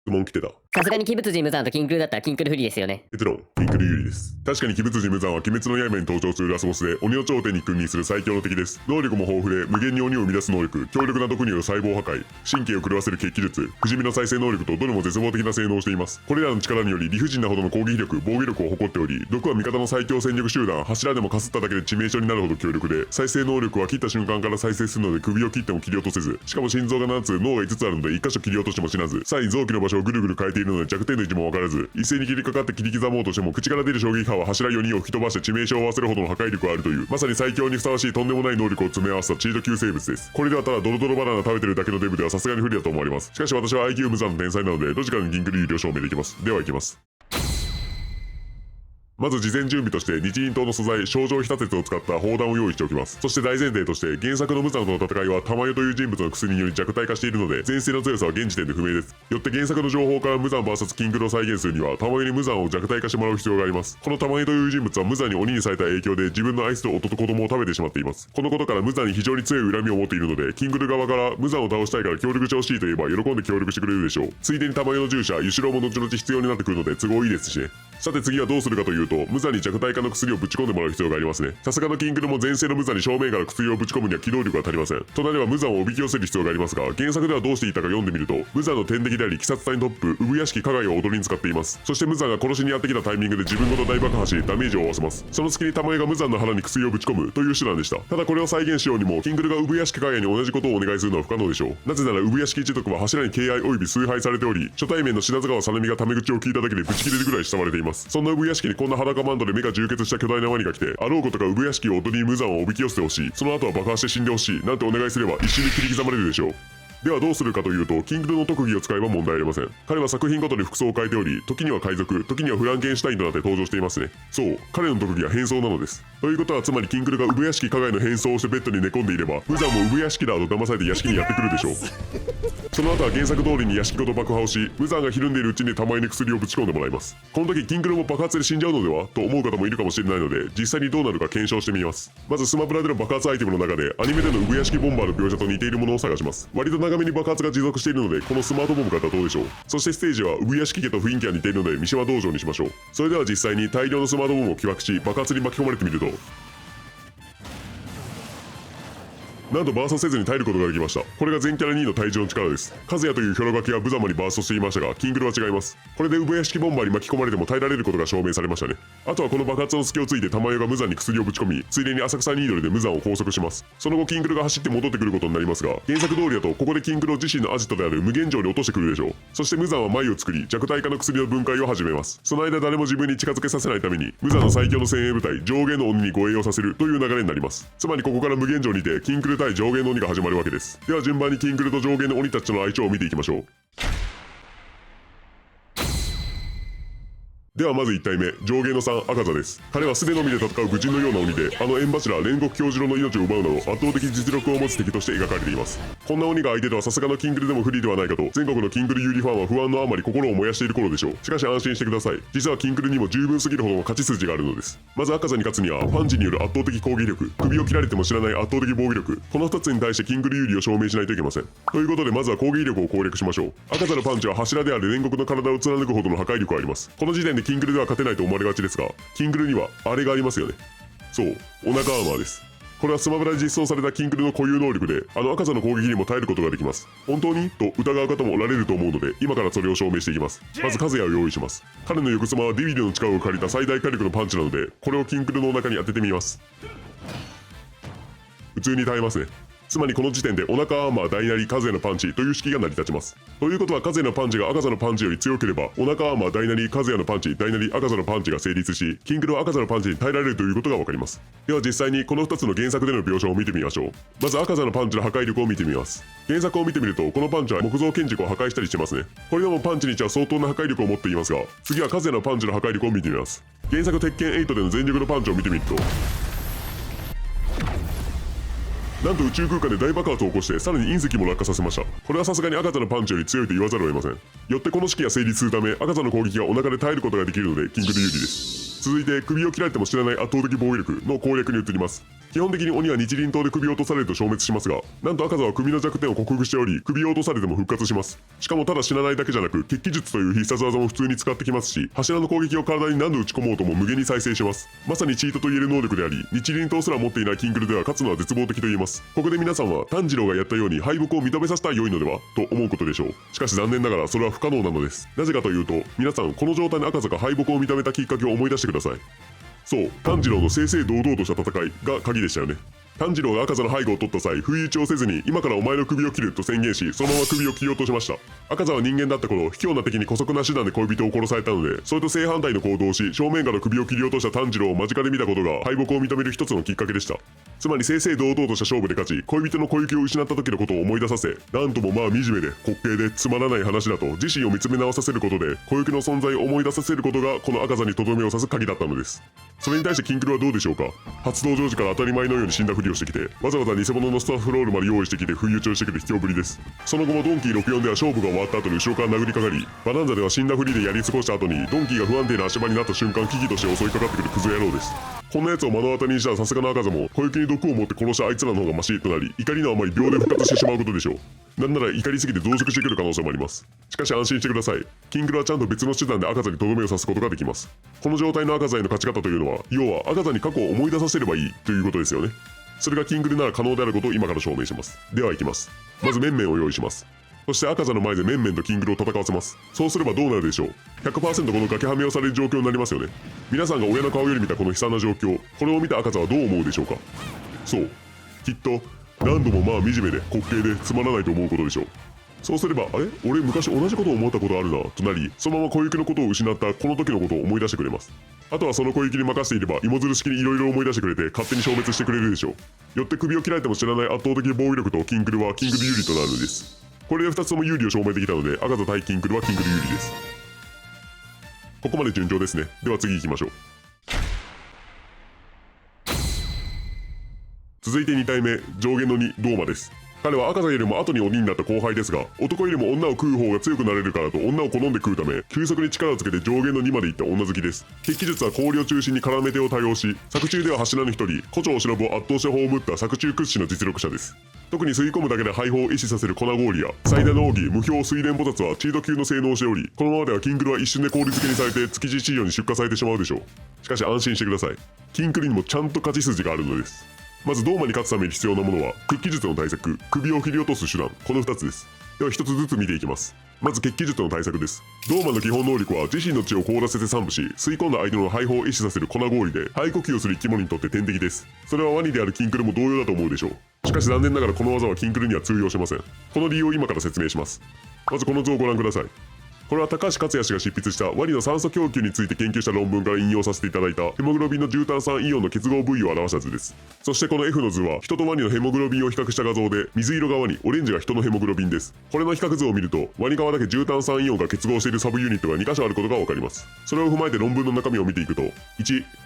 質問来てた。さすがに鬼物人無惨とキンクルだったらキンクル不利ですよね。結論、キンクル有利です。確かに鬼物人無惨は鬼滅の刃に登場するラスボスで鬼の頂点に君臨する最強の敵です。能力も豊富で無限に鬼を生み出す能力、強力な毒による細胞破壊、神経を狂わせる血気術、不死身の再生能力とどれも絶望的な性能をしています。これらの力により理不尽なほどの攻撃力、防御力を誇っており、毒は味方の最強戦力集団、柱でもかすっただけで致命傷になるほど強力で、再生能力は切った瞬間から再生するので首を切っても切り落とせず、しかも心臓が7つ、脳が5つあるので1箇所切り落としても死なず、さらに臓器の場所をぐるぐる変えているので弱点の位置も分からず、一斉に切りかかって切り刻もうとしても口から出る衝撃波は柱4人を吹き飛ばして致命傷を負わせるほどの破壊力があるという、まさに最強にふさわしいとんでもない能力を詰め合わせたチート級生物です。これではただドロドロバナナ食べてるだけのデブではさすがに不利だと思われます。しかし私は IQ 無惨の天才なのでロジカルにキンクル有利を証明できます。ではいきます。まず事前準備として日輪刀の素材症状非多説を使った砲弾を用意しておきます。そして大前提として原作の無惨との戦いは玉代という人物の薬により弱体化しているので前世の強さは現時点で不明です。よって原作の情報から無惨 VS キンクルを再現するには玉代に無惨を弱体化してもらう必要があります。この玉代という人物は無惨に鬼にされた影響で自分の愛する夫と子供を食べてしまっています。このことから無惨に非常に強い恨みを持っているのでキンクル側から無惨を倒したいから協力してほしいと言えば喜んで協力してくれるでしょう。ついでに玉代の従者ユシロウも後々必要になってくるので都合いいですしね。さて次はどうするかというと無惨に弱体化の薬をぶち込んでもらう必要がありますね。さすがのキンクルも前世の無惨に正面から薬をぶち込むには機動力が足りません。となれば無惨をおびき寄せる必要がありますが原作ではどうしていたか読んでみると無惨の天敵であり鬼殺隊トップ産屋敷加害を踊りに使っています。そして無惨が殺しにやってきたタイミングで自分ごと大爆破しダメージを負わせます。その隙に玉江が無惨の腹に薬をぶち込むという手段でした。ただこれを再現しようにもキンクルが産屋敷加害に同じことをお願いするのは不可能でしょう。なぜなら産屋敷一族は柱に敬愛及び崇拝されており初対面の品津川さなみがタメ口を聞いただけでブチ切れるぐらい慕われています。そんな産屋敷にこんな裸マンドで目が充血した巨大なワニが来てあろうことか産屋敷を踊り無惨をおびき寄せてほしい、その後は爆破して死んでほしいなんてお願いすれば一瞬に切り刻まれるでしょう。ではどうするかというとキンクルの特技を使えば問題ありません。彼は作品ごとに服装を変えており時には海賊時にはフランケンシュタインとなって登場していますね。そう彼の特技は変装なのです。ということはつまりキンクルが産屋敷加害の変装をしてベッドに寝込んでいれば無惨も産屋敷だと騙されて屋敷にやってくるでしょう。その後は原作通りに屋敷ごと爆破をし無惨がひるんでいるうちに玉井に薬をぶち込んでもらいます。この時キンクルも爆発で死んじゃうのではと思う方もいるかもしれないので実際にどうなるか検証してみます。まずスマブラでの爆発アイテムの中でアニメでの産屋敷ボンバーの描写と似ているものを探します。割と長めに爆発が持続しているのでこのスマートボムからどうでしょう。そしてステージは産屋敷家と雰囲気が似ているので三島道場にしましょう。それでは実際に大量のスマートボムを起爆し爆発に巻き込まれてみるとなんとバーストせずに耐えることができました。これが全キャラ2位の体重の力です。和也というヒョロガキは無様にバーストしていましたがキンクルは違います。これで産屋敷ボンバーに巻き込まれても耐えられることが証明されましたね。あとはこの爆発の隙をついて玉代が無惨に薬をぶち込みついでに浅草ニードルで無惨を拘束します。その後キンクルが走って戻ってくることになりますが原作通りだとここでキンクルを自身のアジトである無限城に落としてくるでしょう。そして無惨は繭を作り弱体化の薬の分解を始めます。その間誰も自分に近づけさせないために無惨の最強の精鋭部隊上限の鬼に護衛をさせるという流れになります。つまりここから無限城にてキンクル対上限の鬼が始まるわけです。では順番にキンクルと上限の鬼たちとの相性を見ていきましょう。ではまず1体目上限の3赤座です。彼は素手のみで戦う武人のような鬼で縁柱煉獄教授郎の命を奪うなど圧倒的実力を持つ敵として描かれています。こんな鬼が相手ではさすがのキンクルでも不利ではないかと全国のキンクル有利ファンは不安のあまり心を燃やしている頃でしょう。しかし安心してください。実はキンクルにも十分すぎるほどの勝ち筋があるのです。まず赤座に勝つにはパンチによる圧倒的攻撃力首を切られても知らない圧倒的防御力この2つに対してキンクル有利を証明しないといけません。ということでまずは攻撃力を攻略しましょう。赤座のパンチは柱である煉獄の体を貫くほどの破壊力があります。この時点でキンクルでは勝てないと思われがちですがキンクルにはあれがありますよね。そうお腹アーマーです。これはスマブラで実装されたキンクルの固有能力で赤座の攻撃にも耐えることができます。本当にと疑う方もおられると思うので今からそれを証明していきます。まず和也を用意します。彼の横妻はデビルの力を借りた最大火力のパンチなのでこれをキンクルのお腹に当ててみます。普通に耐えますね。つまりこの時点でお腹アーマー大なり和也のパンチという式が成り立ちます。ということは和也のパンチが赤座のパンチより強ければお腹アーマー大なり和也のパンチ大なり赤座のパンチが成立しキンクルは赤座のパンチに耐えられるということが分かります。では実際にこの2つの原作での描写を見てみましょう。まず赤座のパンチの破壊力を見てみます。原作を見てみるとこのパンチは木造建築を破壊したりしてますね。これでもパンチにしては相当な破壊力を持っていますが次は和也のパンチの破壊力を見てみます。原作鉄拳8での全力のパンチを見てみるとなんと宇宙空間で大爆発を起こしてさらに隕石も落下させました。これはさすがに赤座のパンチより強いと言わざるを得ません。よってこの式が成立するため赤座の攻撃がお腹で耐えることができるのでキンクル有利です。続いて首を切られても知らない圧倒的防御力の攻略に移ります。基本的に鬼は日輪刀で首を落とされると消滅しますが、なんと赤座は首の弱点を克服しており、首を落とされても復活します。しかもただ死なないだけじゃなく、血気術という必殺技も普通に使ってきますし、柱の攻撃を体に何度打ち込もうとも無限に再生します。まさにチートと言える能力であり、日輪刀すら持っていないキングルでは勝つのは絶望的と言えます。ここで皆さんは炭治郎がやったように敗北を認めさせたら良いのではと思うことでしょう。しかし残念ながらそれは不可能なのです。なぜかというと、皆さんこの状態の赤座が敗北を認めたきっかけを思い出してください。そう、炭治郎の正々堂々とした戦いが鍵でしたよね。炭治郎が赤座の背後を取った際、不意打ちをせずに今からお前の首を切ると宣言し、そのまま首を切り落としました。赤座は人間だった頃、卑怯な敵に姑息な手段で恋人を殺されたので、それと正反対の行動をし、正面から首を切り落とした炭治郎を間近で見たことが敗北を認める一つのきっかけでした。つまり正々堂々とした勝負で勝ち、恋人の小雪を失った時のことを思い出させ、なんともまあ惨めで滑稽でつまらない話だと自身を見つめ直させることで、小雪の存在を思い出させることがこの赤座にとどめを刺す鍵だったのです。それに対してキンクルはどうでしょうか。初登場時から当たり前のように死んだふりをしてきて、わざわざ偽物のスタッフロールまで用意してきて不意打ちをしてくる卑怯ぶりです。その後もドンキー64では勝負が終わった後に後ろから殴りかかり、バナンザでは死んだふりでやり過ごした後にドンキーが不安定な足場になった瞬間危機として襲いかかってくるクズ野郎です。こんな奴を目の当たりにしたらさすがの赤座も小雪に毒を持って殺したあいつらの方がマシとなり、怒りのあまり秒で復活してしまうことでしょう。なんなら怒りすぎて増殖してくる可能性もあります。しかし安心してください。キングルはちゃんと別の手段で赤座にとどめを刺すことができます。この状態の赤座への勝ち方というのは、要は赤座に過去を思い出させればいいということですよね。それがキングルなら可能であることを今から証明します。では行きます。まず面々を用意します。そして赤座の前で面々とキングルを戦わせます。そうすればどうなるでしょう。 100% この崖はめをされる状況になりますよね。皆さんが親の顔より見たこの悲惨な状況、これを見た赤座はどう思うでしょうか。そう、きっと何度もまあ惨めで滑稽でつまらないと思うことでしょう。そうすれば、あれ俺昔同じことを思ったことあるなとなり、そのまま小雪のことを失ったこの時のことを思い出してくれます。あとはその小雪に任せていれば芋づる式にいろいろ思い出してくれて勝手に消滅してくれるでしょう。よって首を切られても知らない圧倒的防御力とキングルはキングル有利となるのです。これで2つとも有利を証明できたので、赤座対キングルはキングル有利です。ここまで順調ですね。では次行きましょう。続いて2体目、上限の2、ドーマです。彼は赤座よりも後に鬼になった後輩ですが、男よりも女を食う方が強くなれるからと女を好んで食うため、急速に力をつけて上限の2まで行った女好きです。血気術は氷を中心に絡め手を多用し、作中では柱の一人、胡蝶忍を圧倒して葬った作中屈指の実力者です。特に吸い込むだけで肺胞を壊死させる粉氷や最大の奥義無表水蓮菩薩はチート級の性能をしており、このままではキングルは一瞬で氷漬けにされて築地市場に出荷されてしまうでしょう。しかし安心してください。キングルにもちゃんと勝ち筋があるのです。まずドーマに勝つために必要なものは血気術の対策、首を切り落とす手段、この2つです。では1つずつ見ていきます。まず血気術の対策です。ドーマの基本能力は自身の血を凍らせて散布し、吸い込んだ相手の肺胞を壊死させる粉氷で肺呼吸をする生き物にとって天敵です。それはワニであるキンクルも同様だと思うでしょう。しかし残念ながらこの技はキンクルには通用しません。この理由を今から説明します。まずこの図をご覧ください。これは高橋克也氏が執筆したワニの酸素供給について研究した論文から引用させていただいたヘモグロビンの重炭酸イオンの結合部位を表した図です。そしてこの F の図は人とワニのヘモグロビンを比較した画像で、水色がワニ、オレンジが人のヘモグロビンです。これの比較図を見ると、ワニ側だけ重炭酸イオンが結合しているサブユニットが2箇所あることがわかります。それを踏まえて論文の中身を見ていくと、1、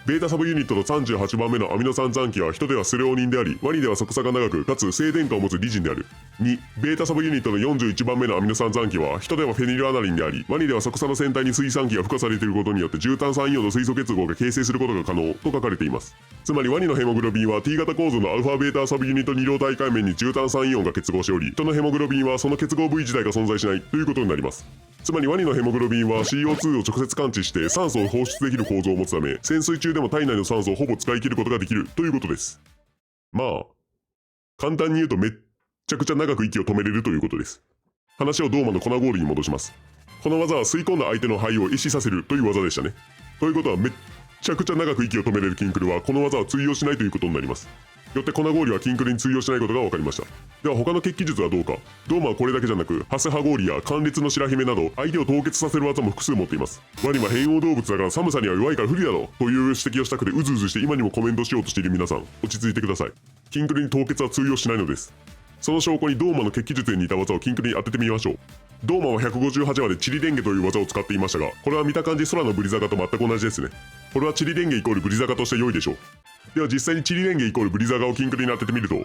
ベータサブユニットの38番目のアミノ酸残機は人ではスレオニンであり、ワニでは速さが長くかつ静電化を持つリジンである。2、ベータサブユニットの41番目のアミノ酸残機は人ではフェニルアナリンであり、ワニでは速さの先端に水酸基が付加されていることによって重炭酸イオンの水素結合が形成することが可能と書かれています。つまりワニのヘモグロビンは T 型構造のアルファベータサブユニット二両体界面に重炭酸イオンが結合しており、人のヘモグロビンはその結合部位自体が存在しないということになります。つまりワニのヘモグロビンは CO2 を直接感知して酸素を放出できる構造を持つため、潜水中でも体内の酸素をほぼ使い切ることができるということです。まあ簡単に言うとめっちゃくちゃ長く息を止めれるということです。話をドーマの粉氷に戻します。この技は吸い込んだ相手の肺を壊死させるという技でしたね。ということはめっちゃくちゃ長く息を止めれるキンクルはこの技は通用しないということになります。よって粉氷はキンクルに通用しないことが分かりました。では他の血気術はどうか。ドーマはこれだけじゃなくハスハ氷や関烈の白姫など相手を凍結させる技も複数持っています。ワニは変温動物だから寒さには弱いから不利だろという指摘をしたくてうずうずして今にもコメントしようとしている皆さん、落ち着いてください。キンクルに凍結は通用しないのです。その証拠にドーマの血気術に似た技をキンクルに当ててみましょう。ドーマは158話でチリレンゲという技を使っていましたが、これは見た感じ空のブリザガと全く同じですね。これはチリレンゲイコールブリザガとして良いでしょう。では実際にチリレンゲイコールブリザガをキンクルに当ててみると、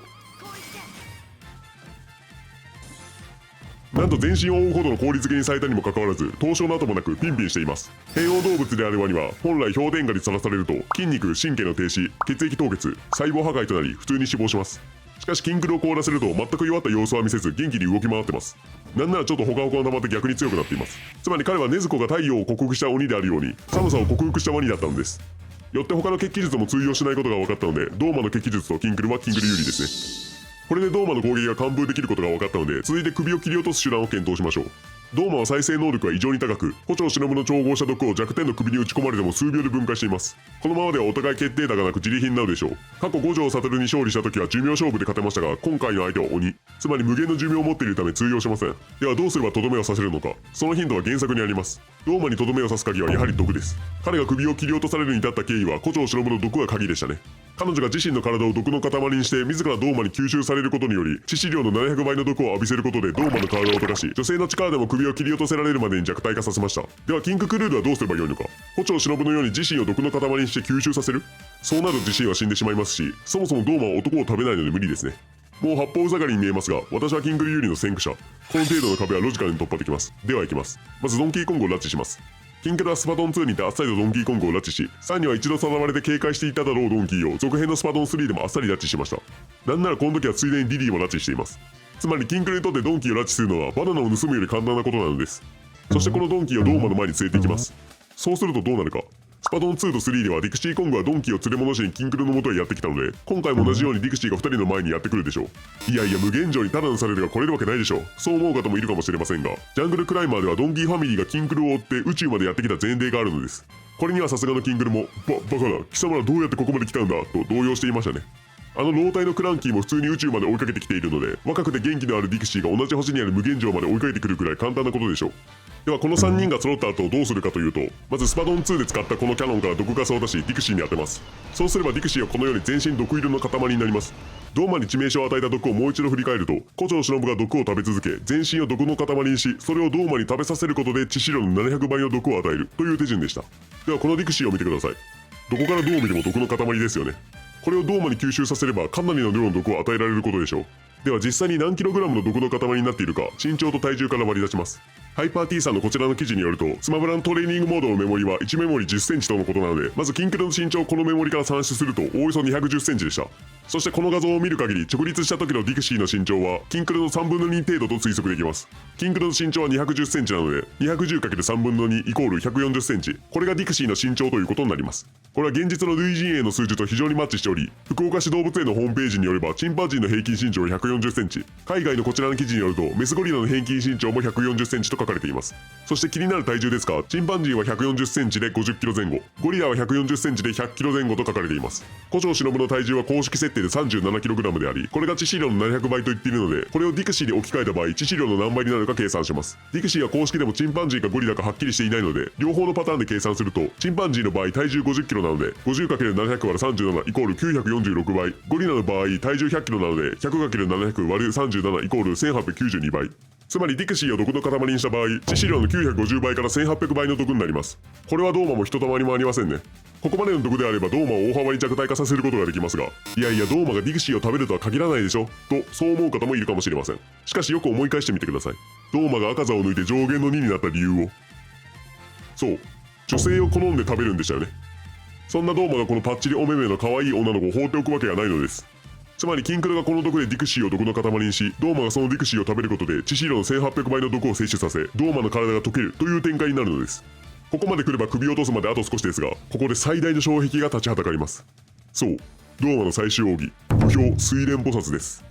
なんと全身を覆うほどの効率的にされたにもかかわらず凍傷の跡もなくピンピンしています。変温動物であるワニは本来氷点下にさらされると筋肉神経の停止、血液凍結、細胞破壊となり普通に死亡します。しかしキンクルを凍らせると全く弱った様子は見せず元気に動き回ってます。なんならちょっとほかほかを溜まって逆に強くなっています。つまり彼は禰豆子が太陽を克服した鬼であるように寒さを克服したワニだったのです。よって他の血気術も通用しないことが分かったので、ドーマの血気術とキンクルはキンクル有利ですね。これでドーマの攻撃が完封できることが分かったので、続いて首を切り落とす手段を検討しましょう。ドーマは再生能力が異常に高く、胡蝶忍の調合した毒を弱点の首に打ち込まれても数秒で分解しています。このままではお互い決定打がなく自利品になるでしょう。過去五条悟に勝利した時は寿命勝負で勝てましたが、今回の相手は鬼、つまり無限の寿命を持っているため通用しません。ではどうすればとどめを刺せるのか。そのヒントは原作にあります。ドーマにとどめを刺す鍵はやはり毒です。彼が首を切り落とされるに至った経緯は胡蝶忍の毒が鍵でしたね。彼女が自身の体を毒の塊にして自らドーマに吸収されることにより、致死量の700倍の毒を浴びせることでドーマの体を溶かし、女性の力でも首を切り落とせられるまでに弱体化させました。ではキンククルールはどうすればよいのか。胡蝶忍のように自身を毒の塊にして吸収させる。そうなると自身は死んでしまいますし、そもそもドーマは男を食べないので無理ですね。もう八方塞がりに見えますが、私はキングル有利の先駆者。この程度の壁はロジカルに突破できます。では行きます。まずドンキーコングを拉致します。キンクルはスパドン2にてあっさりとドンキーコングを拉致し、3には一度定まれて警戒していただろうドンキーを続編のスパドン3でもあっさり拉致しました。なんならこの時はついでにディディも拉致しています。つまりキンクルにとってドンキーを拉致するのはバナナを盗むより簡単なことなのです。そしてこのドンキーをドーマの前に連れて行きます。そうするとどうなるか。スパドン2と3ではディクシーコングはドンキーを連れ戻しにキンクルの元へやってきたので、今回も同じようにディクシーが2人の前にやってくるでしょう。いやいや無限城にタダのされるが来れるわけないでしょう。そう思う方もいるかもしれませんが、ジャングルクライマーではドンキーファミリーがキンクルを追って宇宙までやってきた前例があるのです。これにはさすがのキンクルもバカだ、貴様らどうやってここまで来たんだと動揺していましたね。あの老体のクランキーも普通に宇宙まで追いかけてきているので、若くて元気のあるディクシーが同じ星にある無限城まで追いかけてくるくらい簡単なことでしょう。ではこの3人が揃った後どうするかというと、まずスパドン2で使ったこのキャノンから毒ガスを出しディクシーに当てます。そうすればディクシーはこのように全身毒色の塊になります。ドーマに致命傷を与えた毒をもう一度振り返ると、胡蝶忍が毒を食べ続け全身を毒の塊にし、それをドーマに食べさせることで致死量の700倍の毒を与えるという手順でした。ではこのディクシーを見てください。どこからどう見ても毒の塊ですよね。これをドーマに吸収させればかなりの量の毒を与えられることでしょう。では実際に何キログラムの毒の塊になっているか身長と体重から割り出します。ハイパー T さんのこちらの記事によると、スマブラのトレーニングモードのメモリは1メモリ10センチとのことなので、まずキンクルの身長をこのメモリから算出するとおおよそ210センチでした。そしてこの画像を見る限り直立した時のディクシーの身長はキンクルの3分の2程度と推測できます。キンクルの身長は210センチなので 210×3 分の2イコール140センチ、これがディクシーの身長ということになります。これは現実の類人猿の数字と非常にマッチしており、福岡市動物園のホームページによればチンパンジーの平均身長は140センチ、海外のこちらの記事によるとメスゴリラの平均身長も140センチと書かれています。そして気になる体重ですが、チンパンジーは140センチで50キロ前後、ゴリラは140センチで100キロ前後と書かれています。胡蝶忍の体重は公式設定で37キログラムであり、これが致死量の700倍と言っているので、これをディクシーに置き換えた場合致死量の何倍になるか計算します。ディクシーは公式でもチンパンジーかゴリラかはっきりしていないので、両方のパターンで計算すると、チンパンジーの場合体重50キロなので 50×700÷37 イコール946倍、ゴリラの場合体重100キロなので 100×700÷37 イコール1892倍。つまりディクシーを毒の塊にした場合、致死量の950倍から1800倍の毒になります。これはドーマもひとたまりもありませんね。ここまでの毒であればドーマを大幅に弱体化させることができますが、いやいやドーマがディクシーを食べるとは限らないでしょとそう思う方もいるかもしれません。しかしよく思い返してみてください。ドーマが赤座を抜いて上限の2になった理由を。そう、女性を好んで食べるんでしたよね。そんなドーマがこのパッチリお目目の可愛い女の子を放っておくわけがないのです。つまりキンクルがこの毒でディクシーを毒の塊にし、ドーマがそのディクシーを食べることで致死量の1800倍の毒を摂取させ、ドーマの体が溶けるという展開になるのです。ここまで来れば首を落とすまであと少しですが、ここで最大の障壁が立ちはだかります。そう、ドーマの最終奥義、武氷水蓮菩薩です。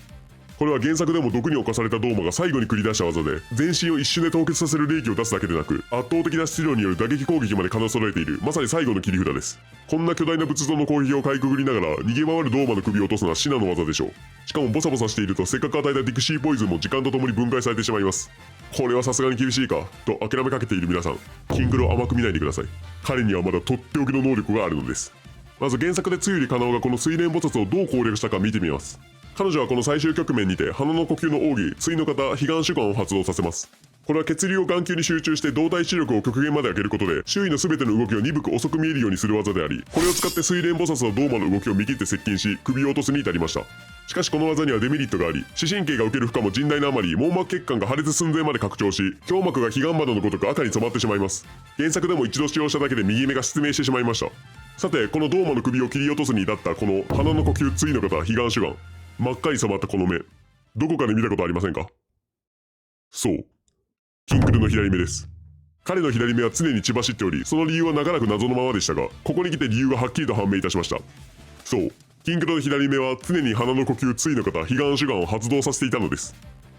これは原作でも毒に侵されたドーマが最後に繰り出した技で、全身を一瞬で凍結させる冷気を出すだけでなく、圧倒的な質量による打撃攻撃まで兼ね揃えている、まさに最後の切り札です。こんな巨大な仏像の攻撃をかいくぐりながら逃げ回るドーマの首を落とすのは至難の技でしょう。しかもボサボサしているとせっかく与えたディクシーポイズンも時間とともに分解されてしまいます。これはさすがに厳しいかと諦めかけている皆さん、キンクルを甘く見ないでください。彼にはまだとっておきの能力があるのです。まず原作でつゆりかなおがこの水蓮菩薩をどう攻略したか見てみます。彼女はこの最終局面にて花の呼吸の奥義、対の型、彼岸主観を発動させます。これは血流を眼球に集中して動体視力を極限まで上げることで周囲の全ての動きを鈍く遅く見えるようにする技であり、これを使って睡蓮菩薩はドーマの動きを見切って接近し首を落とすに至りました。しかしこの技にはデメリットがあり、視神経が受ける負荷も甚大なあまり網膜血管が破裂寸前まで拡張し、胸膜が彼岸窓のごとく赤に染まってしまいます。原作でも一度使用しただけで右目が失明してしまいました。さてこのドーマの首を切り落とすに至ったこの鼻の呼吸対の方彼岸主眼、真っ赤に染まったこの目、どこかで見たことありませんか？そう、キンクルの左目です。彼の左目は常に血走っており、その理由は長らく謎のままでしたが、ここに来て理由がはっきりと判明いたしました。そう、キンクルの左目は常に鼻の呼吸対の方彼岸主眼を発動させていたのです。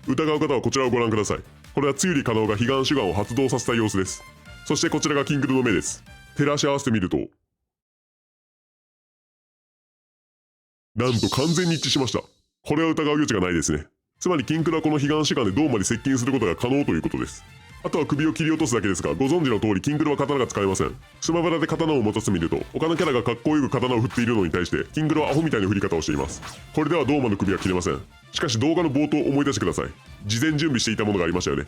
疑う方はこちらをご覧ください。これはつゆり可能が彼岸主眼を発動させた様子です。そしてこちらがキンクルの目です。照らし合わせてみると、なんと完全に一致しました。これは疑う余地がないですね。つまりキンクルはこの彼岸主眼でドーマに接近することが可能ということです。あとは首を切り落とすだけですが、ご存知の通りキンクルは刀が使えません。スマブラで刀を持たせてみると、他のキャラがかっこよく刀を振っているのに対してキンクルはアホみたいな振り方をしています。これではドーマの首は切れません。しかし動画の冒頭を思い出してください。事前準備していたものがありましたよね。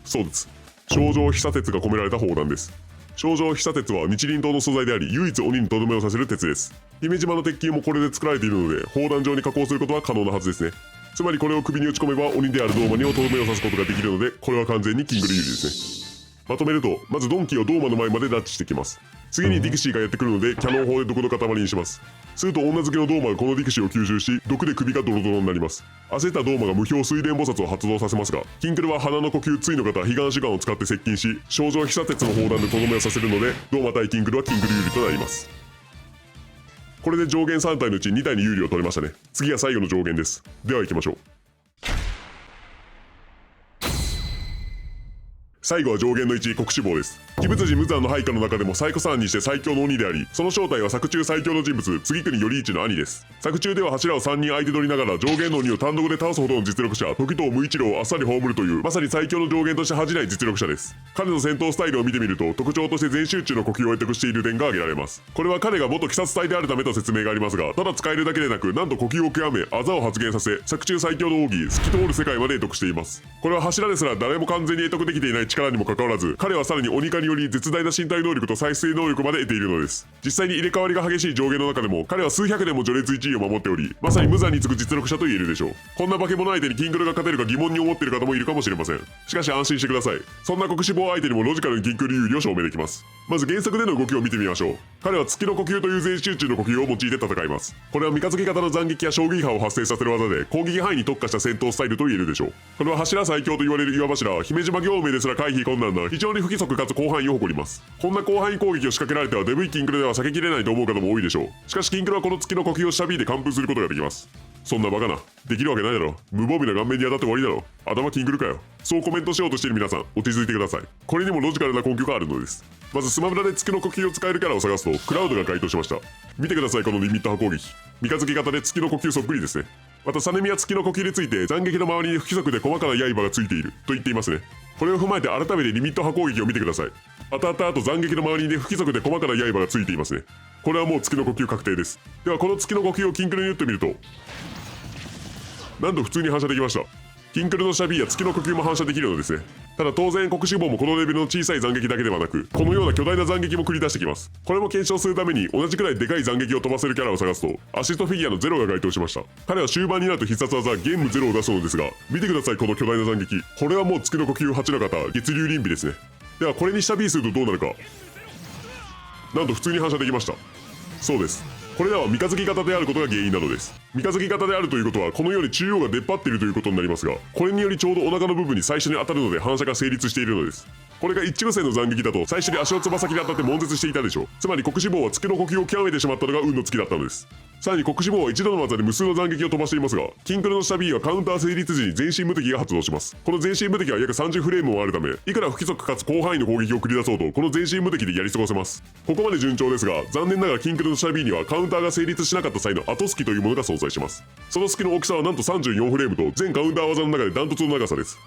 そうです。症状飛騨鉄が込められた砲弾です。症状飛騨鉄は日輪刀の素材であり、唯一鬼にとどめをさせる鉄です。姫島の鉄球もこれで作られているので、砲弾状に加工することは可能なはずですね。つまりこれを首に打ち込めば鬼であるドーマにもとどめを刺すことができるので、これは完全にキングル有利ですね。まとめると、まずドンキーをドーマの前まで拉致してきます。次にディクシーがやってくるのでキャノン砲で毒の塊にします。すると女好きのドーマがこのディクシーを吸収し、毒で首がドロドロになります。焦ったドーマが無表睡蓮菩薩を発動させますが、キンクルは鼻の呼吸対の方彼岸主眼を使って接近し、症状飛騨鉄の砲弾でとどめをさせるので、ドーマ対キンクルはキンクル有利となります。これで上限3体のうち2体に有利を取れましたね。次が最後の上限です。では行きましょう。最後は上限の1、国志望です。鬼仏寺無惨の配下の中でも最古参にして最強の鬼であり、その正体は作中最強の人物、次国頼一の兄です。作中では柱を3人相手取りながら上限の鬼を単独で倒すほどの実力者、時藤無一郎をあっさり葬るという、まさに最強の上限として恥じない実力者です。彼の戦闘スタイルを見てみると、特徴として全集中の呼吸を得得している点が挙げられます。これは彼が元鬼殺隊であるためと説明がありますが、ただ使えるだけでなく、なんと呼吸を極め、あざを発現させ、作中最強の奥義、透き通る世界まで得得しています。これは柱ですら誰も完全に得得できていない力にもかかわらず、彼はさらに鬼化により絶大な身体能力と再生能力まで得ているのです。実際に入れ替わりが激しい上限の中でも彼は数百年も序列1位を守っており、まさに無惨に次ぐ実力者と言えるでしょう。こんな化け物相手にキンクルが勝てるか疑問に思っている方もいるかもしれません。しかし安心してください。そんな国志望相手にもロジカルにキンクル有利を証明できます。まず原作での動きを見てみましょう。彼は月の呼吸という全集中の呼吸を用いて戦います。これは三日月型の斬撃や衝撃波を発生させる技で、攻撃範囲に特化した戦闘スタイルと言えるでしょう。これは柱最強と言われる岩柱、姫島行名ですら回避困難な非常に不規則かつ広範囲を誇ります。こんな広範囲攻撃を仕掛けられてはデブイキンクルでは避けきれないと思う方も多いでしょう。しかしキンクルはこの月の呼吸を下火で完封することができます。そんなバカな、できるわけないだろ。無防備な顔面に当たって終わりだろ。頭キンクルかよ。そうコメントしようとしている皆さん、お気づいてください。これにもロジカルな根拠があるのです。まずスマブラで月の呼吸を使えるキャラを探すとクラウドが該当しました。見てください、このリミット波攻撃。三日月型で月の呼吸そっくりですね。またサネミは月の呼吸について斬撃の周りに不規則で細かな刃がついていると言っていますね。これを踏まえて改めてリミット波攻撃を見てください。当たった後斬撃の周りに不規則で細かな刃がついていますね。これはもう月の呼吸確定です。ではこの月の呼吸をキンクルに打ってみると、なんと普通に反射できました。キンクルのシャビーや月の呼吸も反射できるのですね。ただ当然国志望もこのレベルの小さい斬撃だけではなく、このような巨大な斬撃も繰り出してきます。これも検証するために同じくらいでかい斬撃を飛ばせるキャラを探すと、アシストフィギュアのゼロが該当しました。彼は終盤になると必殺技ゲームゼロを出すのですが、見てください、この巨大な斬撃。これはもう月の呼吸8の方月流臨尾ですね。ではこれに下 B するとどうなるか。なんと普通に反射できました。そうです、これらは三日月型であることが原因なのです。三日月型であるということはこのように中央が出っ張っているということになりますが、これによりちょうどお腹の部分に最初に当たるので反射が成立しているのです。これが一無線の斬撃だと最初に足のつま先で当たって悶絶していたでしょう。つまり国志望は月の呼吸を極めてしまったのが運の月だったのです。さらに国志望は一度の技で無数の斬撃を飛ばしていますが、キンクルの下 B はカウンター成立時に全身無敵が発動します。この全身無敵は約30フレームもあるため、いくら不規則かつ広範囲の攻撃を繰り出そうとこの全身無敵でやり過ごせます。ここまで順調ですが、残念ながらキンクルの下 B にはカウンターが成立しなかった際の後隙というものが存在します。その隙の大きさはなんと34フレームと全カウンター技の中でダントツの長さです。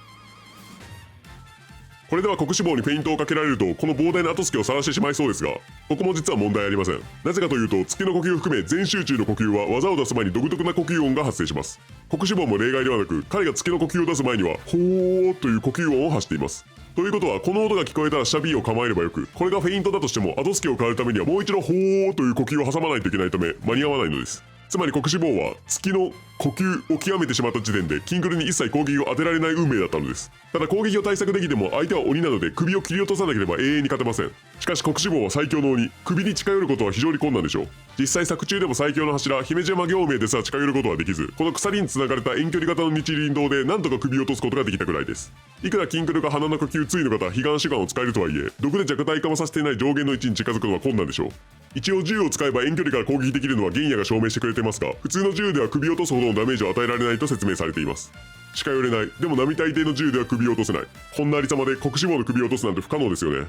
これでは黒脂肪にフェイントをかけられるとこの膨大な後付けを晒してしまいそうですが、ここも実は問題ありません。なぜかというと、月の呼吸を含め全集中の呼吸は技を出す前に独特な呼吸音が発生します。黒脂肪も例外ではなく、彼が月の呼吸を出す前にはほーという呼吸音を発しています。ということは、この音が聞こえたら下 B を構えればよく、これがフェイントだとしても後付けを変えるためにはもう一度ほーという呼吸を挟まないといけないため間に合わないのです。つまり黒脂肪は月の呼吸を極めてしまった時点でキングルに一切攻撃を当てられない運命だったのです。ただ攻撃を対策できても相手は鬼なので首を切り落とさなければ永遠に勝てません。しかし黒脂肪は最強の鬼、首に近寄ることは非常に困難でしょう。実際作中でも最強の柱姫路山行明ですら近寄ることはできず、この鎖に繋がれた遠距離型の日輪刀で何とか首を落とすことができたくらいです。いくらキングルが鼻の呼吸対の方悲願志願を使えるとはいえ、毒で弱体化もさせていない上限の位置に近づくのは困難でしょう。一応銃を使えば遠距離から攻撃できるのは原野が証明してくれてますが、普通の銃では首を落とすほどのダメージを与えられないと説明されています。近寄れない、でも並大抵の銃では首を落とせない、こんなありさまで黒脂肪の首を落とすなんて不可能ですよね。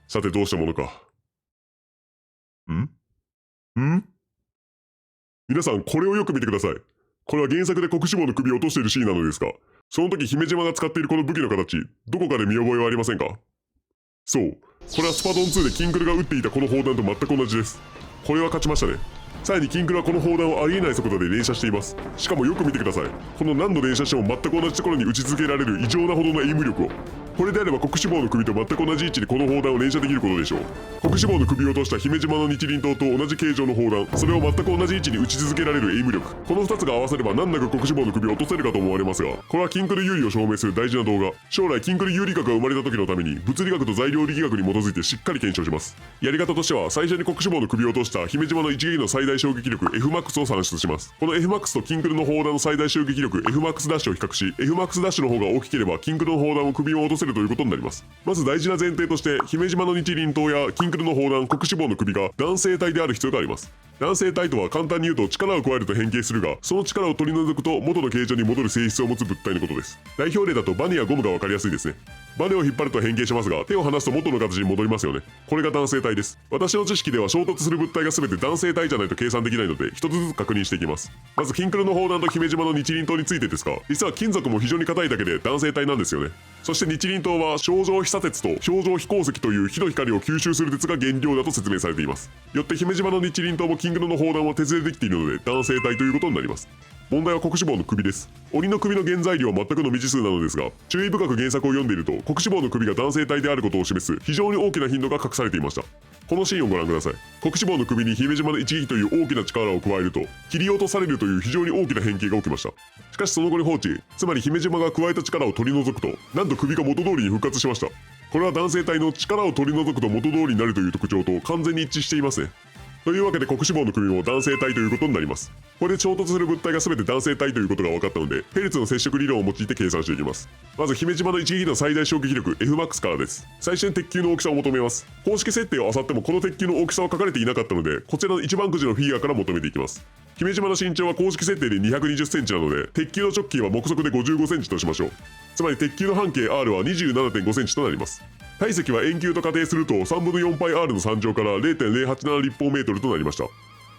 さてどうしたものか。皆さんこれをよく見てください。これは原作で黒脂肪の首を落としているシーンなのですが、その時姫島が使っているこの武器の形、どこかで見覚えはありませんか？そう、これはスパドン2でキングルが撃っていたこの砲弾と全く同じです。これは勝ちましたね。さらにキングルはこの砲弾をありえない速度で連射しています。しかもよく見てください。この何度連射しても全く同じところに撃ち続けられる異常なほどのエイム力を。これであれば黒脂肪の首と全く同じ位置にこの砲弾を連射できることでしょう。黒脂肪の首を落とした姫島の日輪刀と同じ形状の砲弾、それを全く同じ位置に撃ち続けられるエイム力、この2つが合わせれば難なく黒脂肪の首を落とせるかと思われますが、これはキングル有利を証明する大事な動画。将来キングル有利学が生まれた時のために物理学と材料力学に基づいてしっかり検証します。やり方としては、最初に黒脂肪の首を落とした姫島の一撃の最大衝撃力 Fmax を算出します。この Fmax とキングルの砲弾の最大衝撃力 Fmax ダッシュを比較し、Fmax ダッシュの方が大きければキングルの砲弾を首を落とせるということになります。まず大事な前提として、姫島の日輪刀やキングルの砲弾、黒脂肪の首が男性体である必要があります。男性体とは簡単に言うと力を加えると変形するが、その力を取り除くと元の形状に戻る性質を持つ物体のことです。代表例だとバネやゴムが分かりやすいですね。バネを引っ張ると変形しますが、手を離すと元の形に戻りますよね。これが男性体です。私の知識では衝突する物体が全て男性体じゃないと計算できないので、一つずつ確認していきます。まずキングルの砲弾と姫島の日輪刀についてですが、実は金属も非常に硬いだけで男性体なんですよね。そして日輪刀は正常被砂鉄と正常非鉱石という火の光を吸収する鉄が原料だと説明されています。よって姫島の日輪刀もキングルの砲弾は鉄でできているので男性体ということになります。問題は黒脂肪の首です。鬼の首の原材料は全くの未知数なのですが、注意深く原作を読んでいると黒脂肪の首が男性体であることを示す非常に大きな頻度が隠されていました。このシーンをご覧ください。黒脂肪の首に姫島の一撃という大きな力を加えると切り落とされるという非常に大きな変形が起きました。しかしその後に放置、つまり姫島が加えた力を取り除くと、なんと首が元通りに復活しました。これは男性体の力を取り除くと元通りになるという特徴と完全に一致していますね。というわけで黒脂肪の首も男性体ということになります。これで衝突する物体が全て男性体ということが分かったので、ヘルツの接触理論を用いて計算していきます。まず姫島の一撃の最大衝撃力 Fmax からです。最初に鉄球の大きさを求めます。公式設定を漁ってもこの鉄球の大きさは書かれていなかったので、こちらの一番くじのフィギュアから求めていきます。姫島の身長は公式設定で220センチなので、鉄球の直径は目測で55センチとしましょう。つまり鉄球の半径 R は 27.5 センチとなります。体積は円球と仮定すると3分の 4πr の3乗から 0.087 立方メートルとなりました。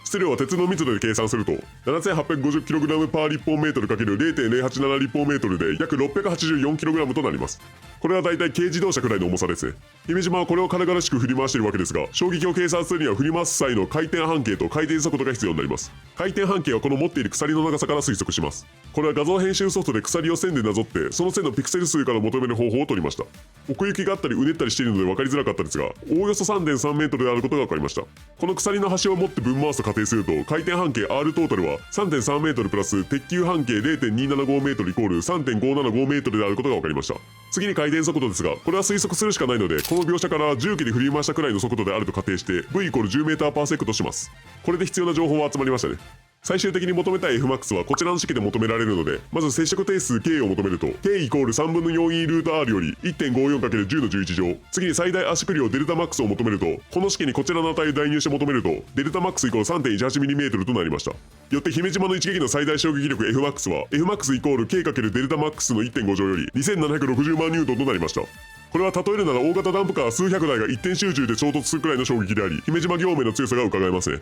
質量は鉄の密度で計算すると 7850kg パー立方メートル ×0.087 立方メートルで約 684kg となります。これはだいたい軽自動車くらいの重さですね。姫島はこれを軽々しく振り回しているわけですが、衝撃を計算するには振り回す際の回転半径と回転速度が必要になります。回転半径はこの持っている鎖の長さから推測します。これは画像編集ソフトで鎖を線でなぞって、その線のピクセル数から求める方法を取りました。奥行きがあったりうねったりしているので分かりづらかったですが、おおよそ 3.3 メートルであることが分かりました。この鎖の端を持って分回すと仮定すると、回転半径 R トータルは 3.3 メートルプラス鉄球半径 0.275 メートルイコール 3.575 メートルであることが分かりました。次に回転速度ですが、これは推測するしかないので、この描写から重機で振り回したくらいの速度であると仮定して V イコール10メーターパーセクとします。これで必要な情報は集まりましたね。最終的に求めたい Fmax はこちらの式で求められるので、まず接触定数 K を求めると K イコール3分の 4E ルート R より 1.54×10 の11乗、次に最大圧縮量デルタマックスを求めると、この式にこちらの値を代入して求めるとデルタマックスイコール 3.18mm となりました。よって姫島の一撃の最大衝撃力 Fmax は Fmax イコール K× デルタマックスの 1.5 乗より2760万ニュートンとなりました。これは例えるなら大型ダンプカー数百台が一点集中で衝突するくらいの衝撃であり、姫島行明の強さが伺えますね。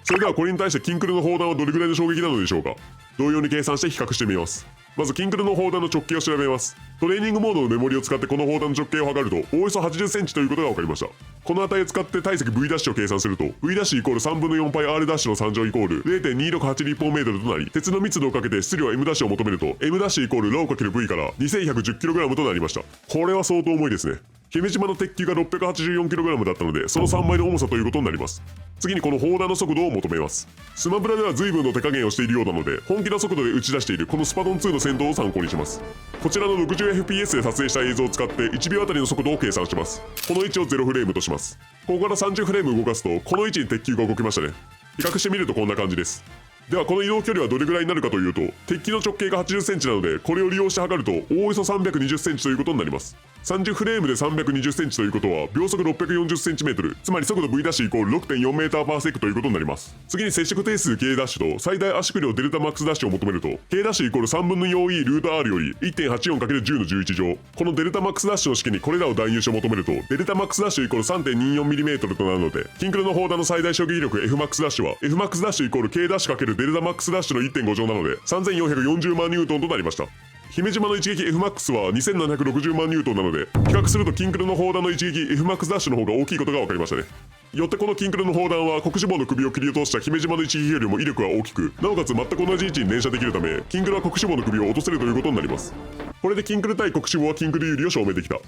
それではこれに対してキンクルの砲弾はどれぐらいの衝撃なのでしょうか。同様に計算して比較してみます。まずキンクルの砲弾の直径を調べます。トレーニングモードのメモリを使ってこの砲弾の直径を測るとおおよそ80センチということが分かりました。この値を使って体積 V' を計算すると V' イコール3分の4倍 R' の3乗イコール 0.268 立方メートルとなり、鉄の密度をかけて質量 M' を求めると M' イコール ρ×V から 2110kg となりました。これは相当重いですね。姫島の鉄球が 684kg だったのでその3倍の重さということになります。次にこの砲弾の速度を求めます。スマブラでは随分の手加減をしているようなので本気の速度で打ち出しているこのスパドン2の戦闘を参考にします。こちらの 60fps で撮影した映像を使って1秒あたりの速度を計算します。この位置を0フレームとします。ここから30フレーム動かすとこの位置に鉄球が動きましたね。比較してみるとこんな感じです。ではこの移動距離はどれぐらいになるかというと、鉄球の直径が80センチなのでこれを利用して測るとおおよそ320センチということになります。30フレームで320センチということは秒速640センチメートル、つまり速度 V' イコール 6.4 メーターパーセックということになります。次に接触定数 K' と最大圧縮量デルタマックスダッシュを求めると K' イコール3分の 4E ルート R より 1.84×10 の11乗。このデルタマックスダッシュの式にこれらを代入して求めるとデルタマックスダッシュイコール 3.24mm となるので、キンクルの砲弾の最大衝撃力 Fmax ダッシュは Fmax ダッシュイコール K' ×デルタマックスダッシュの 1.5 乗なので3440万ニュートンとなりました。姫島の一撃 Fmax は2760万ニュートンなので比較するとキンクルの砲弾の一撃 Fmax ダッシュの方が大きいことが分かりましたね。よってこのキンクルの砲弾は黒脂肪の首を切り落とした姫島の一撃よりも威力は大きく、なおかつ全く同じ位置に連射できるためキンクルは黒脂肪の首を落とせるということになります。これでキンクル対黒脂肪はキンクル有利を証明できたと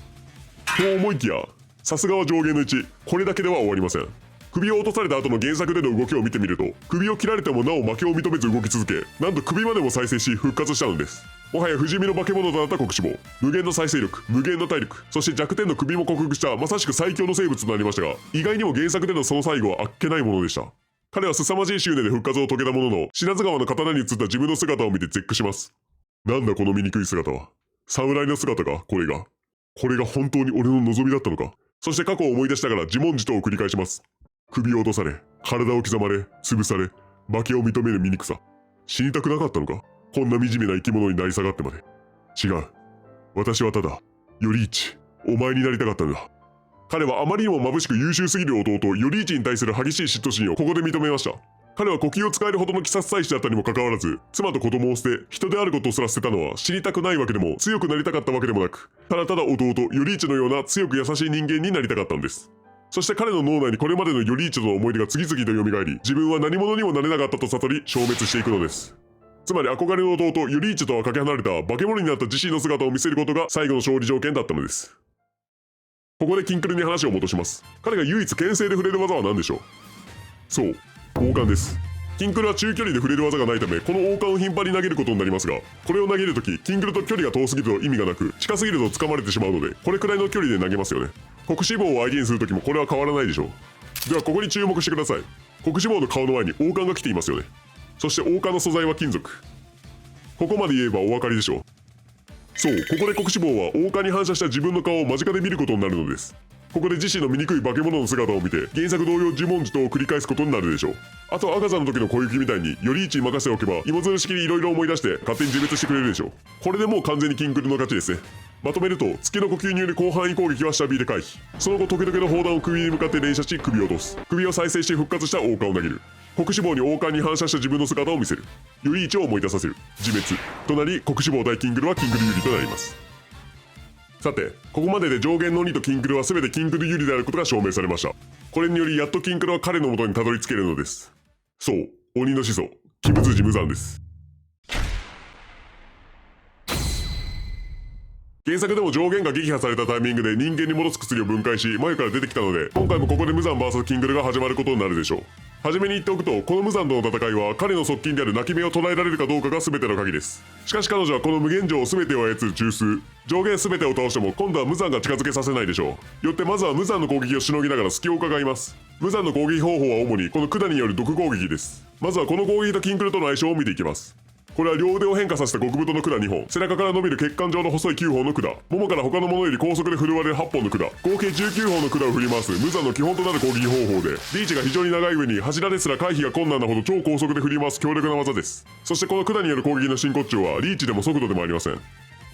思いきや、さすがは上限の1、これだけでは終わりません。首を落とされた後の原作での動きを見てみると、首を切られてもなお負けを認めず動き続け、なんと首までも再生し復活したのです。もはや不死身の化け物となった黒脂肪、無限の再生力、無限の体力、そして弱点の首も克服したまさしく最強の生物となりましたが、意外にも原作でのその最後はあっけないものでした。彼は凄まじい執念で復活を遂げたものの、死なず川の刀に映った自分の姿を見て絶句します。なんだこの醜い姿は。侍の姿か、これが本当に俺の望みだったのか。そして過去を思い出しながら自問自答を繰り返します。首を落とされ、体を刻まれ、潰され、負けを認める醜さ。死にたくなかったのか、こんな惨めな生き物になり下がってまで。違う。私はただ、頼一、お前になりたかったんだ。彼はあまりにも眩しく優秀すぎる弟、頼一に対する激しい嫉妬心をここで認めました。彼は呼吸を使えるほどの鬼殺祭司だったにもかかわらず、妻と子供を捨て、人であることをすら捨てたのは死にたくないわけでも、強くなりたかったわけでもなく、ただただ弟、頼一のような強く優しい人間になりたかったんです。そして彼の脳内にこれまでの頼一との思い出が次々と蘇り、自分は何者にもなれなかったと悟り、消滅していくのです。つまり憧れの弟、頼一とはかけ離れた化け物になった自身の姿を見せることが最後の勝利条件だったのです。ここでキンクルに話を戻します。彼が唯一牽制で触れる技は何でしょう。そう、王冠です。キンクルは中距離で触れる技がないためこの王冠を頻繁に投げることになりますが、これを投げるときキンクルと距離が遠すぎると意味がなく、近すぎると掴まれてしまうので、これくらいの距離で投げますよね。黒脂肪を相手にするときもこれは変わらないでしょう。ではここに注目してください。黒脂肪の顔の前に王冠が来ていますよね。そして王冠の素材は金属。ここまで言えばお分かりでしょう。そう、ここで黒脂肪は王冠に反射した自分の顔を間近で見ることになるのです。ここで自身の醜い化け物の姿を見て原作同様自問自答を繰り返すことになるでしょう。あと赤座の時の攻撃みたいに頼一に任せておけば芋づる式にいろいろ思い出して勝手に自滅してくれるでしょう。これでもう完全にキンクルの勝ちですね。まとめると、月の呼吸による広範囲攻撃は下火で回避。その後時々の砲弾を首に向かって連射し首を落とす。首を再生して復活した王冠を投げる。黒脂肪に王冠に反射した自分の姿を見せる。頼一を思い出させる。自滅となり黒脂肪対キンクルはキンクル有利となります。さて、ここまでで上限の2とキンクルは全てキンクル有利であることが証明されました。これによりやっとキンクルは彼の元にたどり着けるのです。そう、鬼の始祖、鬼舞辻無惨です。原作でも上限が撃破されたタイミングで人間に戻す薬を分解し眉から出てきたので、今回もここで無惨 VS キングルが始まることになるでしょう。はじめに言っておくと、この無惨との戦いは彼の側近である泣き目を捉えられるかどうかが全ての鍵です。しかし彼女はこの無限城全てを操る中枢、上限全てを倒しても今度は無惨が近づけさせないでしょう。よってまずは無惨の攻撃をしのぎながら隙を伺います。無惨の攻撃方法は主にこの管による毒攻撃です。まずはこの攻撃とキンクルとの相性を見ていきます。これは両腕を変化させた極太の管2本、背中から伸びる血管状の細い9本の管、ももから他のものより高速で振るわれる8本の管、合計19本の管を振り回す無惨の基本となる攻撃方法で、リーチが非常に長い上に柱ですら回避が困難なほど超高速で振り回す強力な技です。そしてこの管による攻撃の真骨頂はリーチでも速度でもありません。